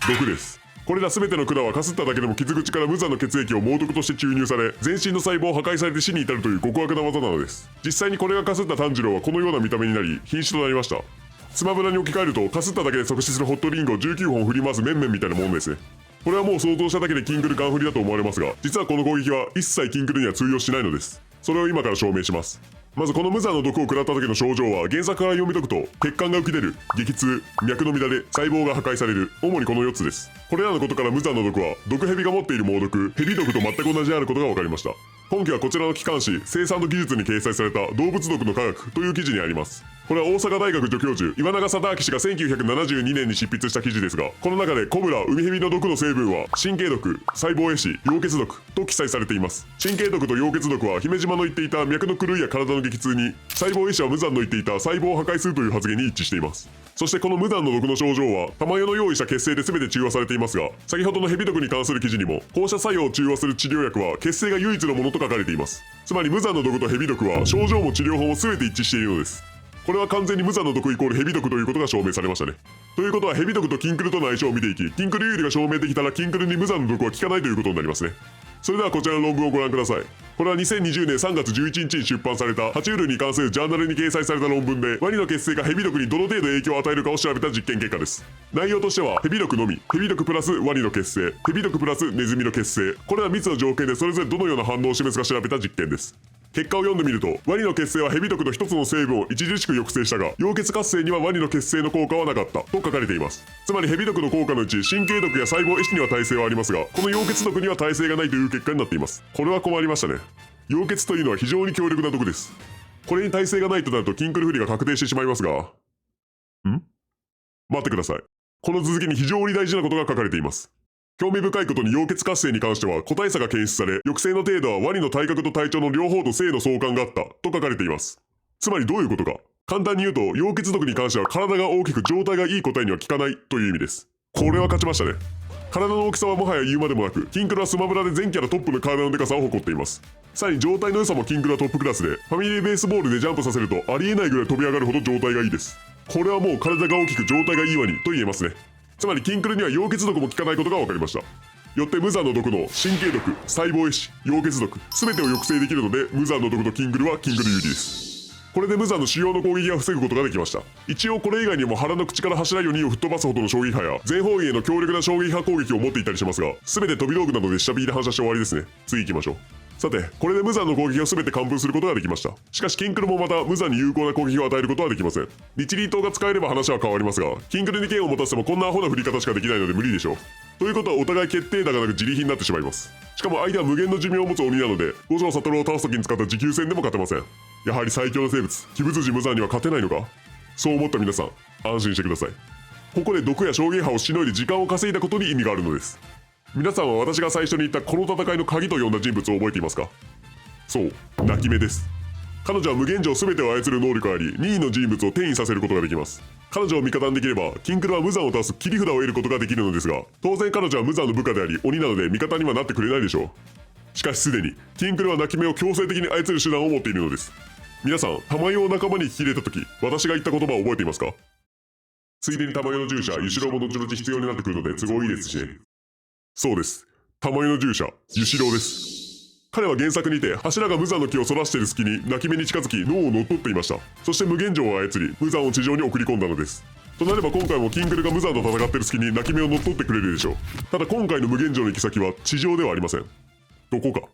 毒です。これら全ての管はかすっただけでも傷口から無惨の血液を猛毒として注入され、全身の細胞を破壊されて死に至るという極悪な技なのです。実際にこれがかすった炭治郎はこのような見た目になり瀕死となりました。スマブラに置き換えるとかすっただけで即死するホットリングを19本振り回すメンメンみたいなもんですね。これはもう想像しただけでキンクルガン振りだと思われますが、実はこの攻撃は一切キンクルには通用しないのです。それを今から証明します。まずこの無残の毒を食らった時の症状は原作から読み解くと、血管が浮き出る、激痛、脈の乱れ、細胞が破壊される、主にこの4つです。これらのことから無残の毒は毒蛇が持っている猛毒、蛇毒と全く同じであることが分かりました。本記はこちらの機関誌生産の技術に掲載された動物毒の科学という記事にあります。これは大阪大学助教授岩永貞明氏が1972年に執筆した記事ですが、この中でコブラ、ウミヘビの毒の成分は神経毒、細胞壊死、溶血毒と記載されています。神経毒と溶血毒は姫島の言っていた脈の狂いや体の激痛に、細胞壊死は無残の言っていた細胞を破壊するという発言に一致しています。そしてこの無残の毒の症状は玉代の用意した血清で全て中和されていますが、先ほどのヘビ毒に関する記事にも放射作用を中和する治療薬は血清が唯一のものと書かれています。つまり無残の毒とヘビ毒は症状も治療法も全て一致しているのです。これは完全に無残の毒イコールヘビ毒ということが証明されましたね。ということはヘビ毒とキンクルとの相性を見ていき、キンクル有利が証明できたらキンクルに無残の毒は効かないということになりますね。それではこちらの論文をご覧ください。これは2020年3月11日に出版された爬虫類に関するジャーナルに掲載された論文で、ワニの血清がヘビ毒にどの程度影響を与えるかを調べた実験結果です。内容としてはヘビ毒のみ、ヘビ毒プラスワニの血清、ヘビ毒プラスネズミの血清、これは3つの条件でそれぞれどのような反応を示すか調べた実験です。結果を読んでみると、ワニの血清はヘビ毒の一つの成分を著しく抑制したが、溶血活性にはワニの血清の効果はなかったと書かれています。つまりヘビ毒の効果のうち神経毒や細胞壊死には耐性はありますが、この溶血毒には耐性がないという結果になっています。これは困りましたね。溶血というのは非常に強力な毒です。これに耐性がないとなるとキンクル不利が確定してしまいますが、待ってください。この続きに非常に大事なことが書かれています。興味深いことに溶血活性に関しては個体差が検出され、抑制の程度はワニの体格と体長の両方と性の相関があったと書かれています。つまりどういうことか。簡単に言うと、溶血毒に関しては体が大きく状態がいい個体には効かないという意味です。これは勝ちましたね。体の大きさはもはや言うまでもなく、キンクルはスマブラで全キャラトップの体のデカさを誇っています。さらに状態の良さもキンクルはトップクラスで、ファミリーベースボールでジャンプさせるとありえないぐらい飛び上がるほど状態がいいです。これはもう体が大きく状態がいいワニと言えますね。つまりキンクルには溶血毒も効かないことが分かりました。よって無残の毒の神経毒、細胞壊死、溶血毒、全てを抑制できるので、無残の毒とキンクルはキンクル有利です。これで無残の主要の攻撃を防ぐことができました。一応これ以外にも腹の口から柱4人を吹っ飛ばすほどの衝撃波や全方位への強力な衝撃波攻撃を持っていたりしますが、全て飛び道具なので下火で反射して終わりですね。次行きましょう。さて、これで無残の攻撃を全て完封することができました。しかしキンクルもまた無残に有効な攻撃を与えることはできません。日輪刀が使えれば話は変わりますが、キンクルに剣を持たせてもこんなアホな振り方しかできないので無理でしょう。ということはお互い決定打がなく自利品になってしまいます。しかも相手は無限の寿命を持つ鬼なので、五条悟を倒す時に使った持久戦でも勝てません。やはり最強の生物、鬼物児無残には勝てないのか。そう思った皆さん、安心してください。ここで毒や衝撃波をしのいで時間を稼いだことに意味があるのです。皆さんは私が最初に言ったこの戦いの鍵と呼んだ人物を覚えていますか。そう、泣き目です。彼女は無限城全てを操る能力があり、任意の人物を転移させることができます。彼女を味方にできれば、キンクルは無残を倒す切り札を得ることができるのですが、当然彼女は無残の部下であり、鬼なので味方にはなってくれないでしょう。しかしすでに、キンクルは泣き目を強制的に操る手段を持っているのです。皆さん、玉代を仲間に引き入れた時、私が言った言葉を覚えていますか。ついでに玉代の従者、ユシロウも後々必要になってくるので都合いいですしね。そうです。玉代の従者、ユシロウです。彼は原作にて柱が無残の木を反らしている隙に泣き目に近づき脳を乗っ取っていました。そして無限城を操り無残を地上に送り込んだのです。となれば今回もキンクルが無残と戦っている隙に泣き目を乗っ取ってくれるでしょう。ただ今回の無限城の行き先は地上ではありません。どこか。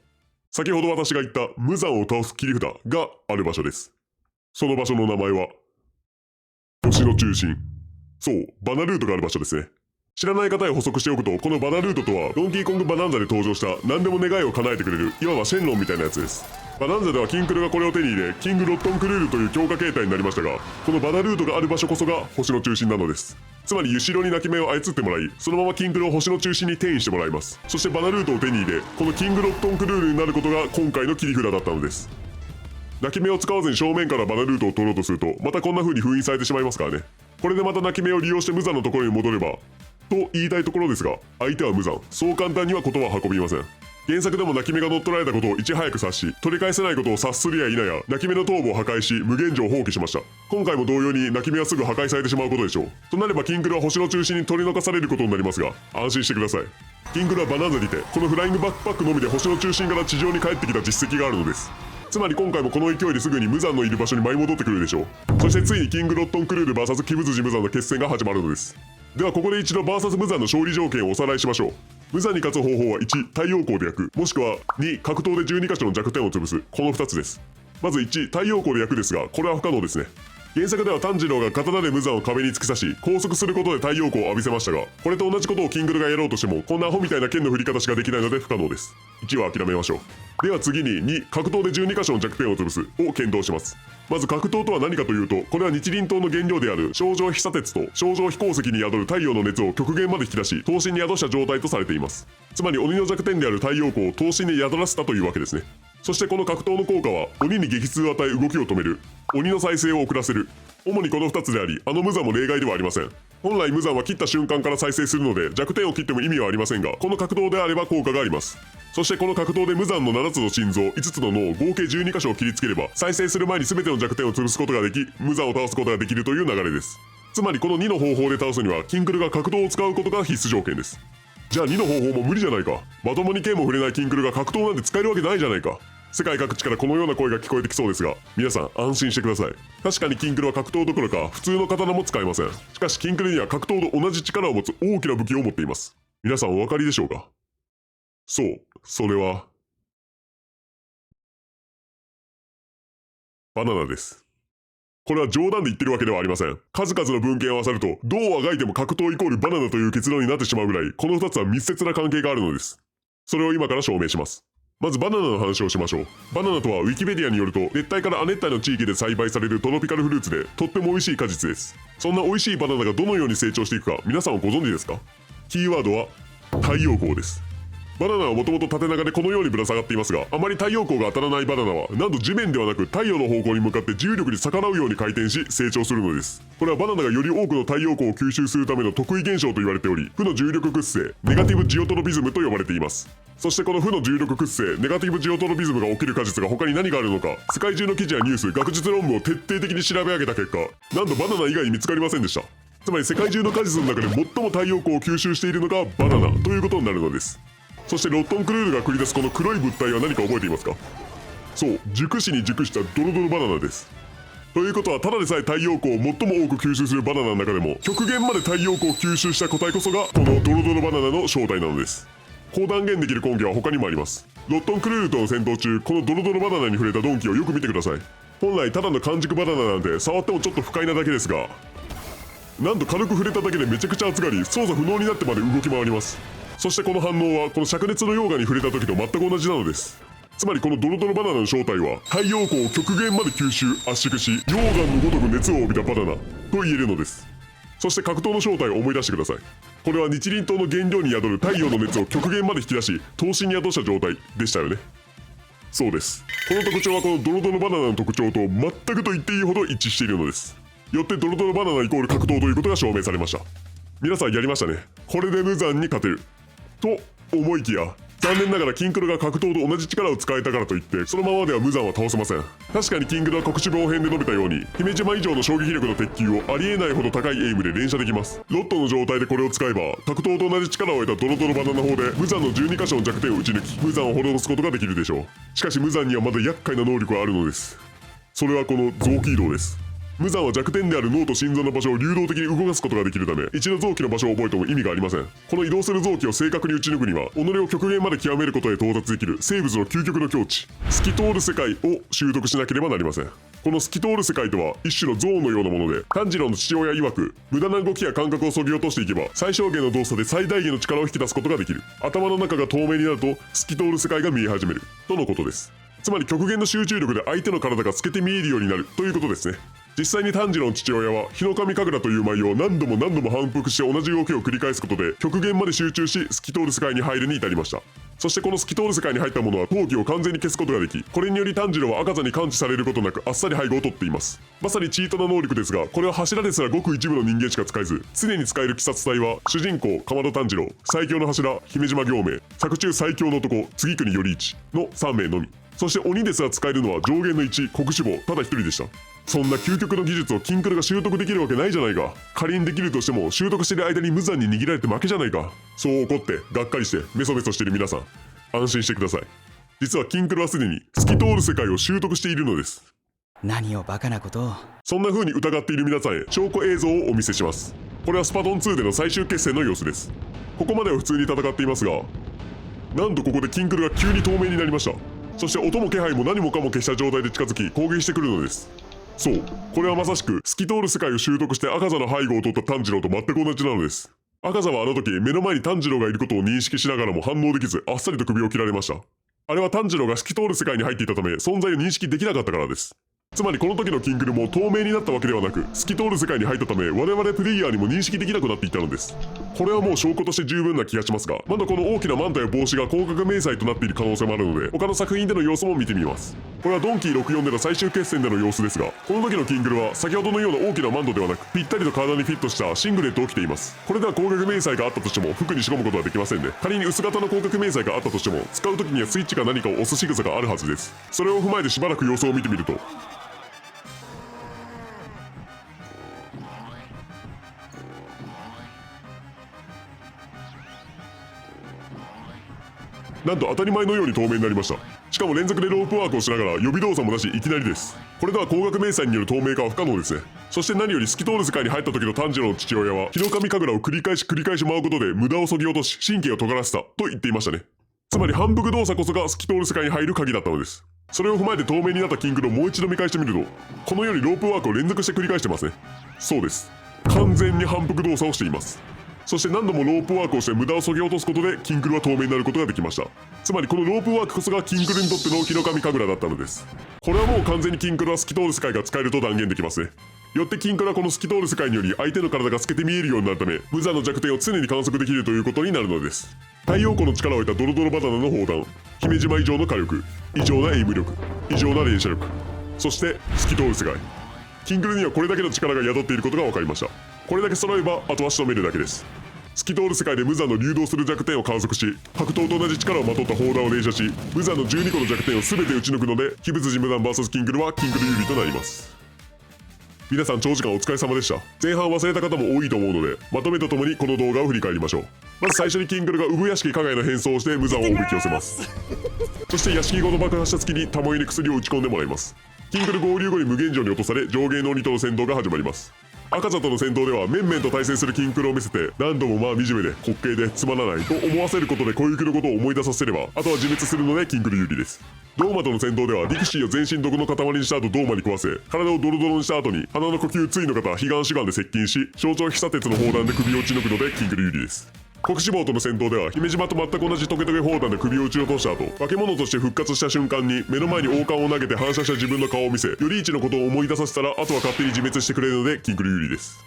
先ほど私が言った無残を倒す切り札がある場所です。その場所の名前は星の中心。そう、バナルートがある場所ですね。知らない方へ補足しておくと、このバナルートとはドンキーコングバナンザで登場した何でも願いを叶えてくれるいわばシェンロンみたいなやつです。バナンザではキンクルがこれを手に入れキングロットンクルールという強化形態になりましたが、このバナルートがある場所こそが星の中心なのです。つまりユシロに泣き目を操ってもらい、そのままキンクルを星の中心に転移してもらいます。そしてバナルートを手に入れ、このキングロットンクルールになることが今回の切り札だったのです。泣き目を使わずに正面からバナルートを取ろうとすると、またこんな風に封印されてしまいますからね。これでまた泣き目を利用して無残のところに戻ればと言いたいところですが、相手は無残、そう簡単にはことは運びません。原作でも泣き目が乗っ取られたことをいち早く察し、取り返せないことを察するや否や泣き目の頭部を破壊し無限城を放棄しました。今回も同様に泣き目はすぐ破壊されてしまうことでしょう。となればキンクルは星の中心に取り残されることになりますが、安心してください。キンクルはバナンザにてこのフライングバックパックのみで星の中心から地上に帰ってきた実績があるのです。つまり今回もこの勢いですぐに無惨のいる場所に舞い戻ってくるでしょう。そしてついにキングロットンクルール VS 鬼舞辻無惨の決戦が始まるのです。ではここで一度 VS 無惨の勝利条件をおさらいしましょう。無惨に勝つ方法は1、太陽光で焼く、もしくは2、格闘で12箇所の弱点を潰す、この2つです。まず1、太陽光で焼くですが、これは不可能ですね。原作では炭治郎が刀で無惨を壁に突き刺し拘束することで太陽光を浴びせましたが、これと同じことをキングルがやろうとしてもこんなアホみたいな剣の振り方しかできないので不可能です。1は諦めましょう。では次に2、格闘で12箇所の弱点を潰すを検討します。まず格闘とは何かというと、これは日輪刀の原料である晶状飛砂鉄と晶状飛鉱石に宿る太陽の熱を極限まで引き出し刀身に宿した状態とされています。つまり鬼の弱点である太陽光を刀身に宿らせたというわけですね。そしてこの格闘の効果は鬼に激痛を与え動きを止める、鬼の再生を遅らせる、主にこの2つであり、無惨も例外ではありません。本来無惨は切った瞬間から再生するので弱点を切っても意味はありませんが、この格闘であれば効果があります。そしてこの格闘で無惨の7つの心臓、5つの脳、合計12箇所を切りつければ再生する前に全ての弱点を潰すことができ、無惨を倒すことができるという流れです。つまりこの2の方法で倒すにはキンクルが格闘を使うことが必須条件です。じゃあ2の方法も無理じゃないか。まともに剣も触れないキンクルが格闘なんて使えるわけないじゃないか。世界各地からこのような声が聞こえてきそうですが、皆さん安心してください。確かにキンクルは格闘どころか普通の刀も使えません。しかしキンクルには格闘と同じ力を持つ大きな武器を持っています。皆さんお分かりでしょうか。そう、それはバナナです。これは冗談で言ってるわけではありません。数々の文献を合わさると、どうあがいても格闘イコールバナナという結論になってしまうぐらい、この2つは密接な関係があるのです。それを今から証明します。まずバナナの話をしましょう。バナナとはウィキペディアによると、熱帯から亜熱帯の地域で栽培されるトロピカルフルーツで、とっても美味しい果実です。そんな美味しいバナナがどのように成長していくか、皆さんはご存知ですか？キーワードは太陽光です。バナナはもともと縦長でこのようにぶら下がっていますが、あまり太陽光が当たらないバナナはなんと地面ではなく太陽の方向に向かって重力に逆らうように回転し成長するのです。これはバナナがより多くの太陽光を吸収するための特異現象と言われており、負の重力屈性ネガティブジオトロピズムと呼ばれています。そしてこの負の重力屈性ネガティブジオトロピズムが起きる果実が他に何があるのか、世界中の記事やニュース、学術論文を徹底的に調べ上げた結果、なんとバナナ以外に見つかりませんでした。つまり世界中の果実の中で最も太陽光を吸収しているのがバナナということになるのです。そしてロットンクルールが繰り出すこの黒い物体は何か覚えていますか？そう、熟しに熟したドロドロバナナです。ということはただでさえ太陽光を最も多く吸収するバナナの中でも極限まで太陽光を吸収した個体こそがこのドロドロバナナの正体なのです。こう断言できる根拠は他にもあります。ロットンクルールとの戦闘中、このドロドロバナナに触れたドンキをよく見てください。本来ただの完熟バナナなんて触ってもちょっと不快なだけですが、なんと軽く触れただけでめちゃくちゃ熱がり操作不能になってまで動き回ります。そしてこの反応はこの灼熱の溶岩に触れた時と全く同じなのです。つまりこのドロドロバナナの正体は太陽光を極限まで吸収圧縮し溶岩のごとく熱を帯びたバナナと言えるのです。そして格闘の正体を思い出してください。これは日輪刀の原料に宿る太陽の熱を極限まで引き出し刀身に宿した状態でしたよね。そうです。この特徴はこのドロドロバナナの特徴と全くと言っていいほど一致しているのです。よってドロドロバナナイコール格闘ということが証明されました。皆さんやりましたね。これで無惨に勝てると思いきや、残念ながらキンクルが格闘と同じ力を使えたからといってそのままでは無惨は倒せません。確かにキンクルは国志望編で述べたように姫島以上の衝撃力の鉄球をありえないほど高いエイムで連射できます。ロットの状態でこれを使えば格闘と同じ力を得たドロドロバナナ砲で無惨の12箇所の弱点を撃ち抜き無惨を滅ぼすことができるでしょう。しかし無惨にはまだ厄介な能力があるのです。それはこの臓器移動です。無惨は弱点である脳と心臓の場所を流動的に動かすことができるため、一度臓器の場所を覚えても意味がありません。この移動する臓器を正確に撃ち抜くには己を極限まで極めることへ到達できる生物の究極の境地透き通る世界を習得しなければなりません。この透き通る世界とは一種のゾーンのようなもので、炭治郎の父親曰く無駄な動きや感覚を削ぎ落としていけば最小限の動作で最大限の力を引き出すことができる。頭の中が透明になると透き通る世界が見え始めるとのことです。つまり極限の集中力で相手の体が透けて見えるようになるということですね。実際に炭治郎の父親は日の神神楽という舞を何度も反復して同じ動きを繰り返すことで極限まで集中し透き通る世界に入るに至りました。そしてこの透き通る世界に入ったものは闘気を完全に消すことができ、これにより炭治郎は赤座に感知されることなくあっさり背後を取っています。まさにチートな能力ですが、これは柱ですらごく一部の人間しか使えず、常に使える鬼殺隊は主人公竈門炭治郎、最強の柱姫島行明、作中最強の男次国頼一の3名のみ。そして鬼ですら使えるのは上限の1国志望ただ1人でした。そんな究極の技術をキンクルが習得できるわけないじゃないか。仮にできるとしても習得している間に無残に握られて負けじゃないか。そう怒ってがっかりしてメソメソしている皆さん、安心してください。実はキンクルはすでに透き通る世界を習得しているのです。何をバカなことを。そんな風に疑っている皆さんへ証拠映像をお見せします。これはスパトン2での最終決戦の様子です。ここまでは普通に戦っていますが、なんとここでキンクルが急に透明になりました。そして音も気配も何もかも消した状態で近づき攻撃してくるのです。そう、これはまさしく透き通る世界を習得して赤座の背後を取った炭治郎と全く同じなのです。赤座はあの時目の前に炭治郎がいることを認識しながらも反応できず、あっさりと首を切られました。あれは炭治郎が透き通る世界に入っていたため存在を認識できなかったからです。つまりこの時のキンクルも透明になったわけではなく、透き通る世界に入ったため我々プレイヤーにも認識できなくなっていたのです。これはもう証拠として十分な気がしますが、まだこの大きなマントや帽子が広角迷彩となっている可能性もあるので、他の作品での様子も見てみます。これはドンキー64での最終決戦での様子ですが、この時のキンクルは先ほどのような大きなマントではなく、ぴったりと体にフィットしたシングレットを着ています。これでは広角迷彩があったとしても服に仕込むことはできませんね。仮に薄型の広角迷彩があったとしても、使う時にはスイッチか何かを押す仕草があるはずです。それを踏まえてしばらく様子を見てみると、なんと当たり前のように透明になりました。しかも連続でロープワークをしながら予備動作もなしいきなりです。これでは光学迷彩による透明化は不可能ですね。そして何より透き通る世界に入った時の炭治郎の父親は、日の神神楽を繰り返し舞うことで無駄を削ぎ落とし神経を尖らせたと言っていましたね。つまり反復動作こそが透き通る世界に入る鍵だったのです。それを踏まえて透明になったキンクルをもう一度見返してみると、このようにロープワークを連続して繰り返してますね。そうです、完全に反復動作をしています。そして何度もロープワークをして無駄を削ぎ落とすことでキンクルは透明になることができました。つまりこのロープワークこそがキンクルにとっての日の神神楽だったのです。これはもう完全にキンクルは透き通る世界が使えると断言できますね。よってキンクルはこの透き通る世界により相手の体が透けて見えるようになるため、無残の弱点を常に観測できるということになるのです。太陽光の力を得たドロドロバナナの砲弾、姫島以上の火力、異常なエイム力、異常な連射力、そして透き通る世界。キンクルにはこれだけの力が宿っていることが分かりました。これだけ揃えばあとは仕留めるだけです。透き通る世界で無残の流動する弱点を観測し、白桃と同じ力をまとった砲弾を連射し、無残の12個の弱点を全て撃ち抜くので、鬼物寺無惨 VS キンクルはキンクル有利となります。皆さん長時間お疲れ様でした。前半忘れた方も多いと思うので、まとめとともにこの動画を振り返りましょう。まず最初にキンクルが産屋敷加賀への変装をして無惨をおびき寄せます。そして屋敷ごと爆破した隙に玉入り薬を打ち込んでもらいます。キンクル合流後に無限城に落とされ、上芸の鬼との戦闘が始まります。赤座との戦闘では面々と対戦するキンクルを見せて、何度もまあ惨めで滑稽でつまらないと思わせることで小雪のことを思い出させれば、あとは自滅するのでキンクル有利です。ドーマとの戦闘では力士を全身毒の塊にした後ドーマに壊せ、体をドロドロにした後に鼻の呼吸対の方悲願主眼で接近し、象徴飛砂鉄の砲弾で首を撃ち抜くのでキンクル有利です。国志望との戦闘では姫島と全く同じトゲトゲ砲弾で首を撃ち落とした後、化け物として復活した瞬間に目の前に王冠を投げて反射した自分の顔を見せ、より一のことを思い出させたら、あとは勝手に自滅してくれるのでキンクル有利です。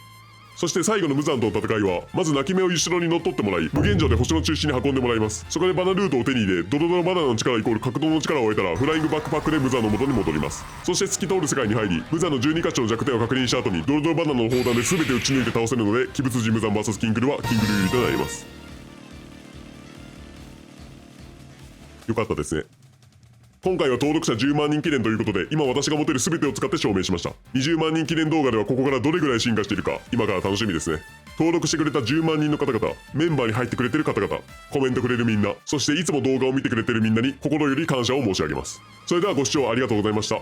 そして最後の無惨との戦いは、まず泣き目を後ろに乗っ取ってもらい、無限城で星の中心に運んでもらいます。そこでバナルートを手に入れ、ドロドロバナナの力イコール格闘の力を得たら、フライングバックパックで無惨の元に戻ります。そして透き通る世界に入り、無惨の12箇所の弱点を確認した後にドロドロバナナの砲弾で全て撃ち抜いて倒せるので、鬼物寺無惨 VS キンクルはキンクル有利となります。よかったですね。今回は登録者10万人記念ということで、今私が持てる全てを使って証明しました。20万人記念動画ではここからどれぐらい進化しているか、今から楽しみですね。登録してくれた10万人の方々、メンバーに入ってくれてる方々、コメントくれるみんな、そしていつも動画を見てくれてるみんなに心より感謝を申し上げます。それではご視聴ありがとうございました。